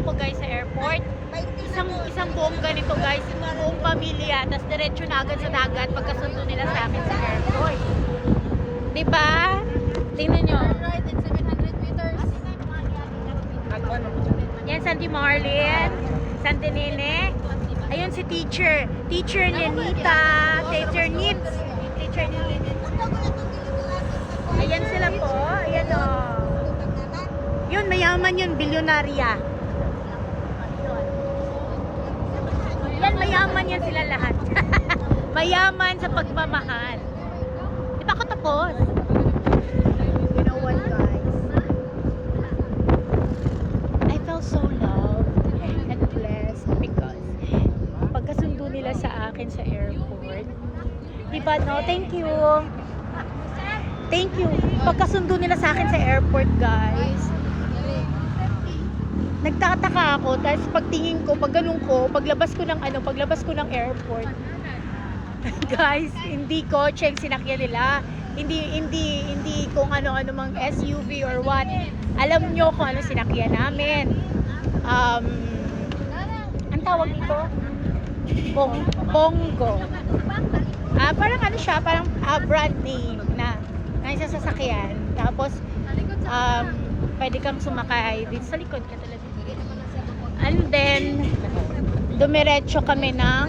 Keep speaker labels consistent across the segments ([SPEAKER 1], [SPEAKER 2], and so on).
[SPEAKER 1] ako guys sa airport. Isang buong ganito guys, buong pamilya, tapos diretso na agad sa dagat pagkasundo nila sa akin sa airport. Diba? Tingnan nyo. Yan, Santi Marlin, Santi Nene. Ayun si teacher. Teacher Nenita. Teacher Nibs. Teacher Nibs. Ayan sila po. Ayan o. Yun, mayaman yun. Bilyonarya. Yan, mayaman yan sila lahat. Mayaman sa pagmamahal. Di ba ako tapos? You know what, guys? I felt so loved and blessed because pagkasundo nila sa akin sa airport. Diba, no? Thank you. Thank you. Pagkasundo nila sa akin sa airport, guys. Nagtataka ako, dahil pagtingin ko, pag ganun ko, paglabas ko ng airport. Guys, hindi kotse yung sinakyan nila. Hindi kung ano-ano mang SUV or what. Alam nyo kung ano sinakyan namin. Ang tawag dito? Bongo. Parang ano siya, parang brand name na isang sasakyan. Tapos, pwede kang sumakay dito sa likod ka talaga. And then, dumiretso kami ng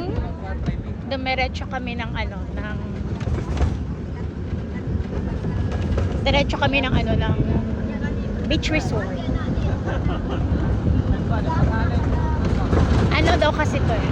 [SPEAKER 1] beach resort. Ano daw kasi to eh?